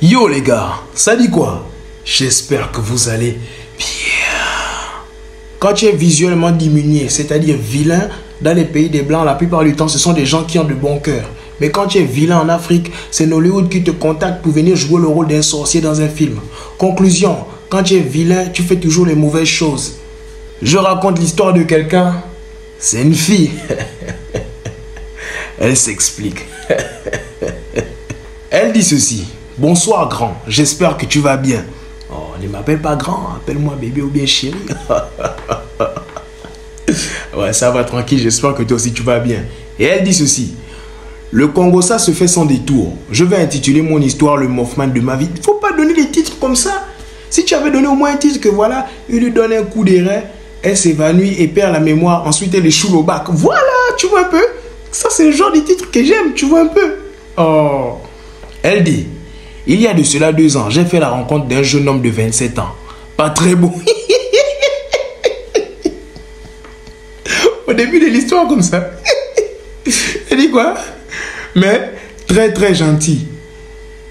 Yo les gars, ça dit quoi? J'espère que vous allez bien. Quand tu es visuellement diminué, c'est-à-dire vilain, dans les pays des Blancs, la plupart du temps, ce sont des gens qui ont de bon cœur. Mais quand tu es vilain en Afrique, c'est Hollywood qui te contacte pour venir jouer le rôle d'un sorcier dans un film. Conclusion, quand tu es vilain, tu fais toujours les mauvaises choses. Je raconte l'histoire de quelqu'un, c'est une fille. Elle s'explique. Elle dit ceci. Bonsoir grand, j'espère que tu vas bien. Oh, ne m'appelle pas grand, appelle-moi bébé ou bien chéri. Ouais, ça va tranquille, j'espère que toi aussi tu vas bien. Et elle dit ceci. Le Congo, ça se fait sans détour. Je vais intituler mon histoire le Mothman de ma vie. Il ne faut pas donner des titres comme ça. Si tu avais donné au moins un titre que voilà, il lui donne un coup d'airain, elle s'évanouit et perd la mémoire. Ensuite, elle échoue au bac. Voilà, tu vois un peu. Ça, c'est le genre de titre que j'aime, tu vois un peu. Oh. Elle dit, il y a de cela 2 ans, j'ai fait la rencontre d'un jeune homme de 27 ans. Pas très beau. Au début de l'histoire comme ça. Elle dit quoi? Mais très très gentil.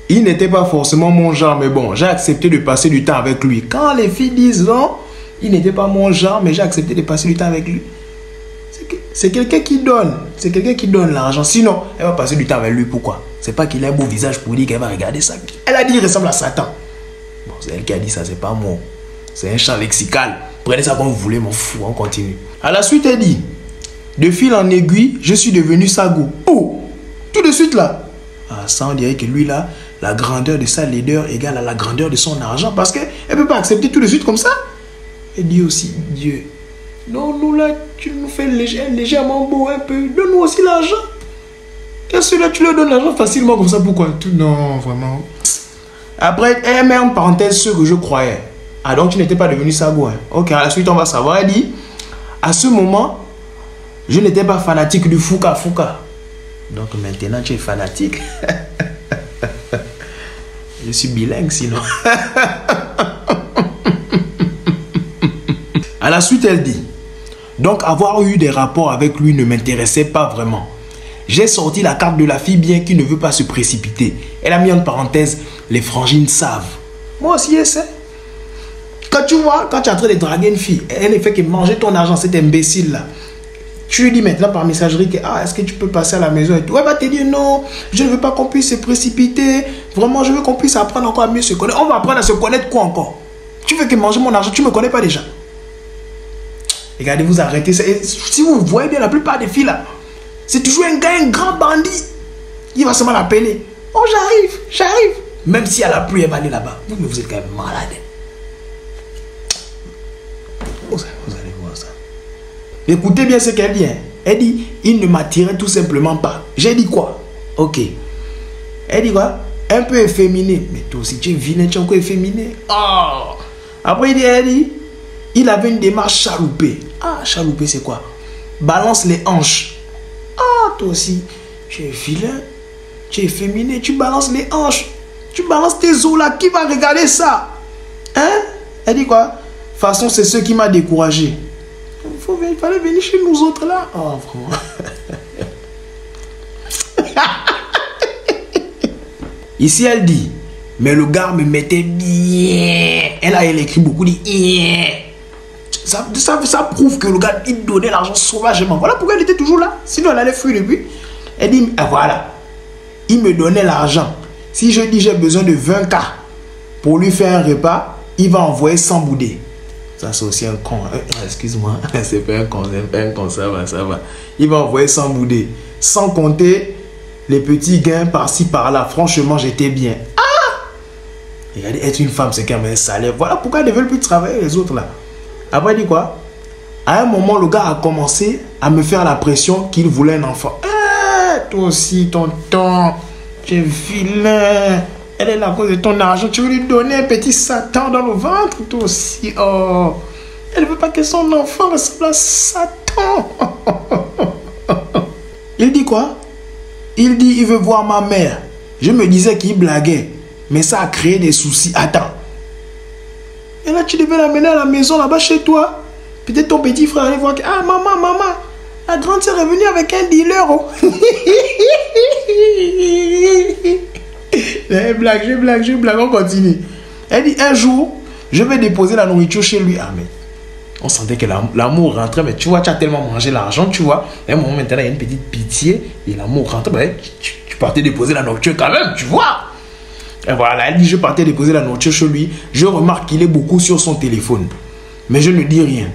Il n'était pas forcément mon genre, mais bon, j'ai accepté de passer du temps avec lui. Quand les filles disent non, il n'était pas mon genre, mais j'ai accepté de passer du temps avec lui. C'est quelqu'un qui donne. C'est quelqu'un qui donne l'argent. Sinon, elle va passer du temps avec lui. Pourquoi? C'est pas qu'il a un beau visage pour dire qu'elle va regarder ça. Elle a dit qu'il ressemble à Satan. Bon, c'est elle qui a dit ça, c'est pas moi. C'est un champ lexical. Prenez ça comme vous voulez, m'en fous, on continue. À la suite, elle dit, de fil en aiguille, je suis devenu Sago. Oh, tout de suite là. Ah, ça, on dirait que lui là, la grandeur de sa laideur égale à la grandeur de son argent. Parce qu'elle ne peut pas accepter tout de suite comme ça. Elle dit aussi, Dieu, non, nous là, tu nous fais légèrement beau un peu. Donne-nous aussi l'argent. Et celui-là, tu leur donnes l'argent facilement comme ça. Pourquoi? Non, vraiment. Après, elle met en parenthèse ce que je croyais. Ah, donc tu n'étais pas devenu Sago. Hein. Ok, à la suite, on va savoir. Elle dit, à ce moment, je n'étais pas fanatique du Fouka. Donc maintenant, tu es fanatique. Je suis bilingue sinon. À la suite, elle dit, donc avoir eu des rapports avec lui ne m'intéressait pas vraiment. J'ai sorti la carte de la fille bien qui ne veut pas se précipiter. Elle a mis en parenthèse, les frangines savent. Moi aussi, je sais. Quand tu vois, quand tu es en train de draguer une fille, elle ne fait que manger ton argent, cet imbécile-là. Tu lui dis maintenant par messagerie que, ah, est-ce que tu peux passer à la maison et tout. Elle va te dire, non, je ne veux pas qu'on puisse se précipiter. Vraiment, je veux qu'on puisse apprendre encore à mieux se connaître. On va apprendre à se connaître quoi encore? Tu veux que manger mon argent, tu ne me connais pas déjà. Regardez, vous arrêtez ça. Et si vous voyez bien, la plupart des filles là, c'est toujours un gars, un grand bandit. Il va seulement l'appeler. Oh, j'arrive. Même si elle a plu, elle va aller là-bas. Mais vous êtes quand même malade. Vous allez voir ça. Écoutez bien ce qu'elle dit. Hein. Elle dit, il ne m'attirait tout simplement pas. J'ai dit quoi? Ok. Elle dit quoi? Un peu efféminé. Mais toi aussi, tu es vilain, tu es encore efféminé. Oh. Après, elle dit, il avait une démarche chaloupée. Ah, chaloupée, c'est quoi? Balance les hanches. Ah, toi aussi, tu es vilain, tu es efféminé, tu balances les hanches. Tu balances tes os là, qui va regarder ça? Hein? Elle dit quoi? De toute façon, c'est ce qui m'a découragé. Il fallait venir chez nous autres là. Oh, vraiment. Ici, elle dit, mais le gars me mettait bien. Elle écrit beaucoup, dit bien. Ça prouve que le gars, il donnait l'argent sauvagement. Voilà pourquoi elle était toujours là. Sinon, elle allait fuir depuis. Elle dit, ah, voilà. Il me donnait l'argent. Si je dis j'ai besoin de 20K pour lui faire un repas, il va envoyer 100 boudés. Ça, c'est aussi un con. Excuse-moi. C'est pas un con, ça va. Il va envoyer 100 boudés. Sans compter les petits gains par-ci, par-là. Franchement, j'étais bien. Ah! Regardez, être une femme, c'est quand même un salaire. Voilà pourquoi ils ne veulent plus travailler les autres là. Après, il dit quoi? À un moment, le gars a commencé à me faire la pression qu'il voulait un enfant. Toi aussi, tonton, tu es vilain. Elle est là à cause de ton argent. Tu veux lui donner un petit Satan dans le ventre, toi aussi. Oh, elle ne veut pas que son enfant ressemble à Satan. Il dit quoi? Il dit, il veut voir ma mère. Je me disais qu'il blaguait, mais ça a créé des soucis. Attends. Et là, tu devais l'amener à la maison, là-bas, chez toi. Peut-être ton petit frère allait voir que, ah, maman, la grande sœur est venue avec un dealer. Oh. Je blague, on continue. Elle dit, un jour, je vais déposer la nourriture chez lui. Ah, mais on sentait que l'amour rentrait, mais tu vois, tu as tellement mangé l'argent, tu vois. Et un moment, maintenant, il y a une petite pitié, et l'amour rentre, mais tu partais déposer la nourriture quand même, tu vois. Et voilà, elle dit, je partais déposer la nourriture chez lui. Je remarque qu'il est beaucoup sur son téléphone, mais je ne dis rien.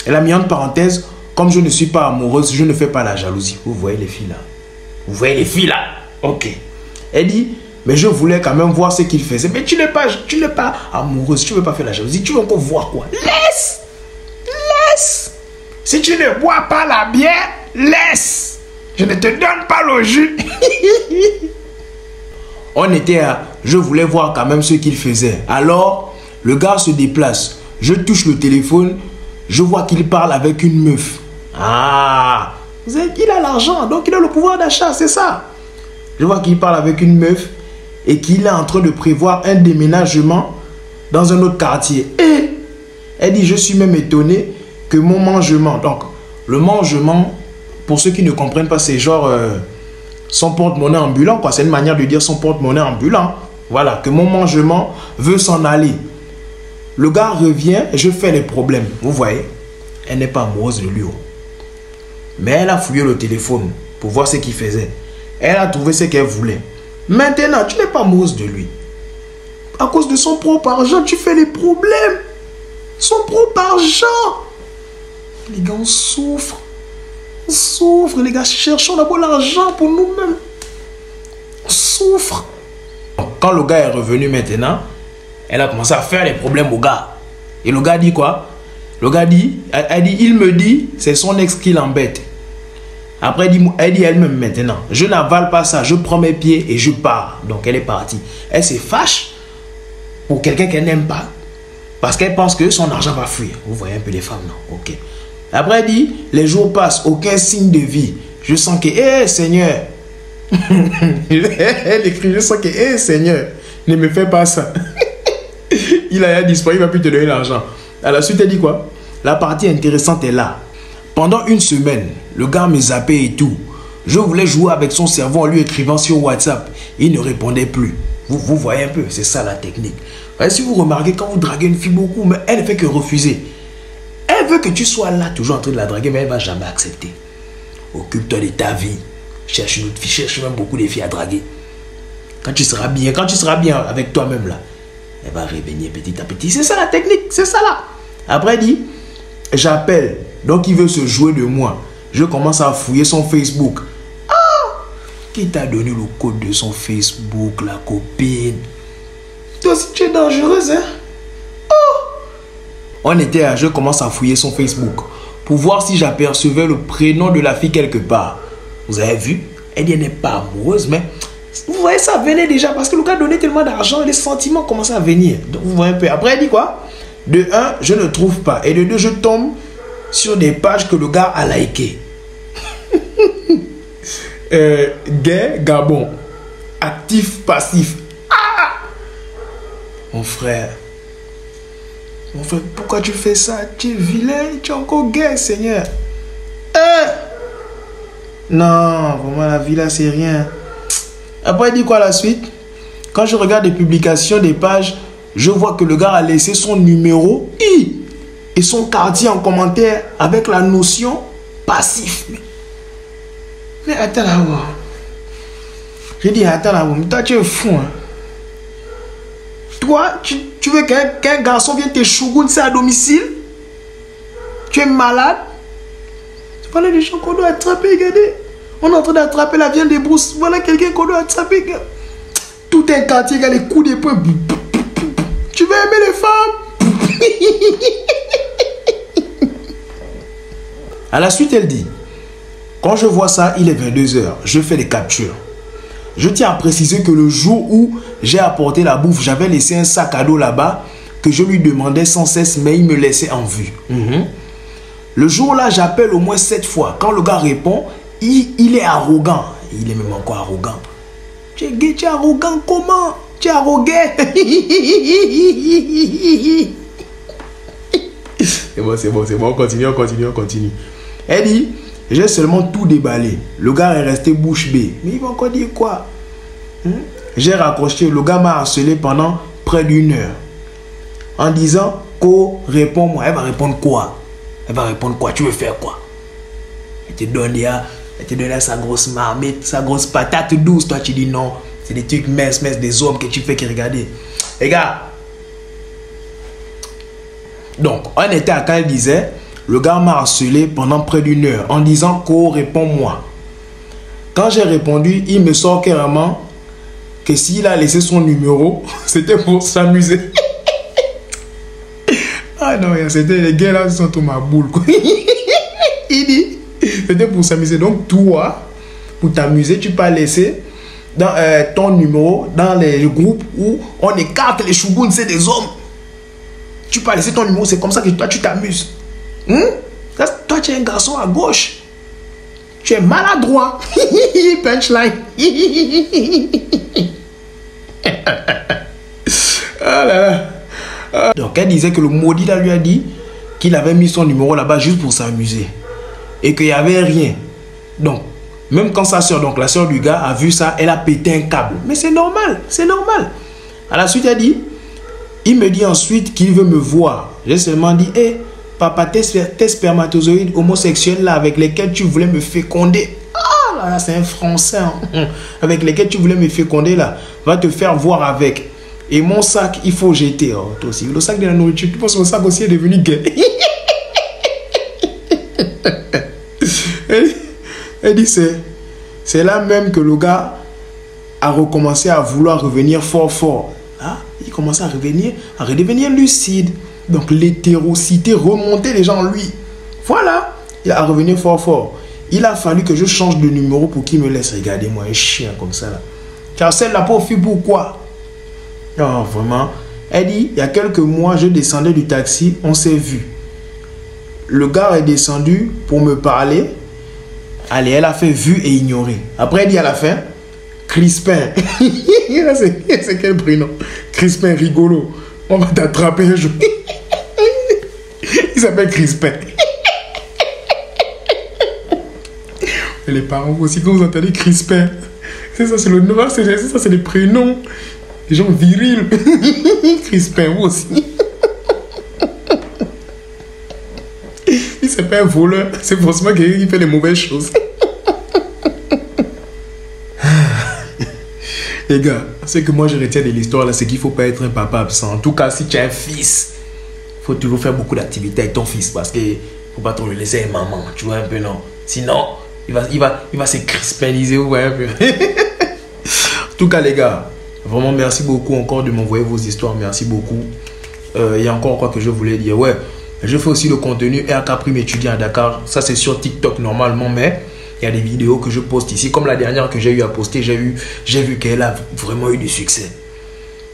Elle a mis entre parenthèses, comme je ne suis pas amoureuse, je ne fais pas la jalousie. Vous voyez les filles là? Vous voyez les filles là? Ok. Elle dit, mais je voulais quand même voir ce qu'il faisait. Mais tu n'es pas amoureuse, tu ne veux pas faire la jalousie. Tu veux encore voir quoi? Laisse! Si tu ne bois pas la bière, laisse! Je ne te donne pas le jus. On était à... Je voulais voir quand même ce qu'il faisait. Alors, le gars se déplace. Je touche le téléphone. Je vois qu'il parle avec une meuf. Ah! Il a l'argent, donc il a le pouvoir d'achat, c'est ça. Je vois qu'il parle avec une meuf et qu'il est en train de prévoir un déménagement dans un autre quartier. Et elle dit, je suis même étonné que mon mangement, donc le mangement, pour ceux qui ne comprennent pas, c'est genre son porte-monnaie ambulant, quoi. C'est une manière de dire son porte-monnaie ambulant. Voilà, que mon mangement veut s'en aller. Le gars revient, je fais les problèmes. Vous voyez, elle n'est pas amoureuse de lui. Mais elle a fouillé le téléphone pour voir ce qu'il faisait. Elle a trouvé ce qu'elle voulait. Maintenant, tu n'es pas amoureuse de lui. À cause de son propre argent, tu fais les problèmes. Son propre argent. Les gars, on souffre. On souffre, les gars. Cherchons d'abord l'argent pour nous-mêmes. On souffre. Quand le gars est revenu maintenant, elle a commencé à faire les problèmes au gars. Et le gars dit quoi? Le gars dit, elle dit, il me dit, c'est son ex qui l'embête. Après, elle dit elle-même maintenant, je n'avale pas ça, je prends mes pieds et je pars. Donc, elle est partie. Elle se fâche pour quelqu'un qu'elle n'aime pas. Parce qu'elle pense que son argent va fuir. Vous voyez un peu les femmes, non? Ok. Après, elle dit, les jours passent, aucun signe de vie. Je sens que, hé Seigneur. Elle écrit, je sens que, hé Seigneur, ne me fais pas ça. Il a disparu, il ne va plus te donner l'argent. À la suite, elle dit quoi? La partie intéressante est là. Pendant une semaine, le gars me zappait et tout. Je voulais jouer avec son cerveau en lui écrivant sur WhatsApp. Il ne répondait plus. Vous voyez un peu, c'est ça la technique. Si vous remarquez, quand vous draguez une fille beaucoup, mais elle ne fait que refuser. Elle veut que tu sois là, toujours en train de la draguer, mais elle ne va jamais accepter. Occupe-toi de ta vie. Cherche une autre fille, cherche même beaucoup de filles à draguer. Quand tu seras bien avec toi-même là, elle va revenir petit à petit. C'est ça la technique, c'est ça là. Après, elle dit, j'appelle. Donc, il veut se jouer de moi. Je commence à fouiller son Facebook. Ah! Qui t'a donné le code de son Facebook, la copine? Toi aussi, tu es dangereuse, hein? Oh! Je commence à fouiller son Facebook pour voir si j'apercevais le prénom de la fille quelque part. Vous avez vu? Elle dit, elle n'est pas amoureuse, mais vous voyez, ça venait déjà parce que le gars donnait tellement d'argent et les sentiments commençaient à venir. Donc, vous voyez un peu. Après, elle dit quoi? De 1, je ne trouve pas. Et de 2, je tombe sur des pages que le gars a likées. Gay, Gabon. Actif, passif. Ah! Mon frère, pourquoi tu fais ça? Tu es vilain, tu es encore gay, Seigneur. Non, vraiment, la vie là, c'est rien. Après, il dit quoi la suite? Quand je regarde les publications des pages, je vois que le gars a laissé son numéro et son quartier en commentaire avec la notion passif. Mais attends là-haut. J'ai dit, attends là-haut, mais toi tu es fou. Hein? Toi, tu veux qu'un garçon vienne te chougouncer à domicile? Tu es malade? Voilà des gens qu'on doit attraper, regardez. On est en train d'attraper la viande des brousses. Voilà quelqu'un qu'on doit attraper. Tout un quartier, il y a les coups de poing. Tu veux aimer les femmes? À la suite, elle dit, quand je vois ça, il est 22 h. Je fais des captures. Je tiens à préciser que le jour où j'ai apporté la bouffe, j'avais laissé un sac à dos là-bas que je lui demandais sans cesse, mais il me laissait en vue. Le jour-là, j'appelle au moins 7 fois. Quand le gars répond, il est arrogant. Il est même encore arrogant. Tu es gay, tu es arrogant comment? Tu es arrogant. C'est bon. On continue. Elle dit, j'ai seulement tout déballé. Le gars est resté bouche bée. Mais il va encore dire quoi? J'ai raccroché. Le gars m'a harcelé pendant près d'1 heure. En disant, Ko, réponds-moi. Elle va répondre quoi? Elle va répondre quoi? Tu veux faire quoi? Elle te donne sa grosse marmite, sa grosse patate douce. Toi, tu dis non. C'est des trucs minces, des hommes que tu fais qui regarder. Les gars. Donc, on était à quand elle disait, le gars m'a harcelé pendant près d'1 heure en disant, Ko, réponds-moi. Quand j'ai répondu, il me sort carrément que s'il a laissé son numéro, c'était pour s'amuser. Ah non, c'était les gars là qui sont dans ma boule. Il dit, c'était pour s'amuser. Donc toi, pour t'amuser, tu peux laisser dans, ton numéro dans les groupes où on écarte les chougounes, c'est des hommes. Tu peux laisser ton numéro, c'est comme ça que toi tu t'amuses. Toi tu es un garçon à gauche. Tu es maladroit. Punchline. Ah là là. Donc elle disait que le maudit là lui a dit qu'il avait mis son numéro là-bas juste pour s'amuser. Et qu'il n'y avait rien. Donc, même quand sa soeur, donc la soeur du gars, a vu ça, elle a pété un câble. Mais c'est normal, c'est normal. À la suite, elle dit, il me dit ensuite qu'il veut me voir. J'ai seulement dit, hé, papa, tes spermatozoïdes homosexuels là avec lesquels tu voulais me féconder. Ah là là, c'est un français. Hein. Avec lesquels tu voulais me féconder là, va te faire voir avec. Et mon sac, il faut jeter. Oh, toi aussi, le sac de la nourriture, tu penses que mon sac aussi est devenu gay. Elle dit, c'est là même que le gars a recommencé à vouloir revenir fort. Ah, il commençait à redevenir lucide. Donc l'hétérocité remontait déjà en lui. Voilà, il a revenir fort. Il a fallu que je change de numéro pour qu'il me laisse. Regardez-moi, un chien comme ça là. Car celle-là, pauvre fille, pourquoi? Non, vraiment. Elle dit, il y a quelques mois, je descendais du taxi, on s'est vu. Le gars est descendu pour me parler. Allez, elle a fait vu et ignoré. Après, elle dit à la fin, Crispin. C'est quel prénom? Crispin, rigolo. On va t'attraper un jour. Il s'appelle Crispin. Et les parents aussi, quand vous entendez Crispin, c'est ça, c'est le nom, c'est ça, c'est les prénoms. Les gens virils. Crispin, vous aussi. C'est pas un voleur, c'est forcément quelqu'un qui fait les mauvaises choses. Les gars, ce que moi je retiens de l'histoire là, c'est qu'il faut pas être un papa absent. En tout cas, si tu as un fils, il faut toujours faire beaucoup d'activités avec ton fils parce que faut pas trop le laisser à maman, tu vois un peu, non. Sinon, il va se crispaniser, vous voyez un peu. En tout cas, les gars, vraiment merci beaucoup encore de m'envoyer vos histoires, merci beaucoup. Il y a encore quoi que je voulais dire, ouais. Je fais aussi le contenu RK Prime étudiant à Dakar. Ça, c'est sur TikTok normalement, mais il y a des vidéos que je poste ici. Comme la dernière que j'ai eu à poster, j'ai vu qu'elle a vraiment eu du succès.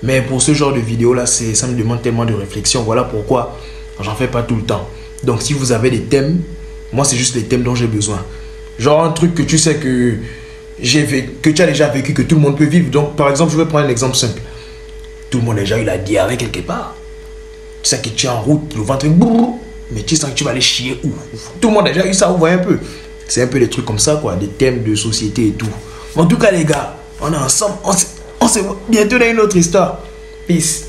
Mais pour ce genre de vidéo là, ça me demande tellement de réflexion. Voilà pourquoi j'en fais pas tout le temps. Donc, si vous avez des thèmes, moi, c'est juste les thèmes dont j'ai besoin. Genre un truc que tu sais que tu as déjà vécu, que tout le monde peut vivre. Donc, par exemple, je vais prendre un exemple simple. Tout le monde a déjà eu la diarrhée quelque part. Tu sais que tu es en route, le ventre, mais tu sens que tu vas aller chier où? Tout le monde a déjà eu ça, vous voyez un peu. C'est un peu des trucs comme ça, quoi, des thèmes de société et tout. En tout cas, les gars, on est ensemble, on se voit bientôt dans une autre histoire. Peace.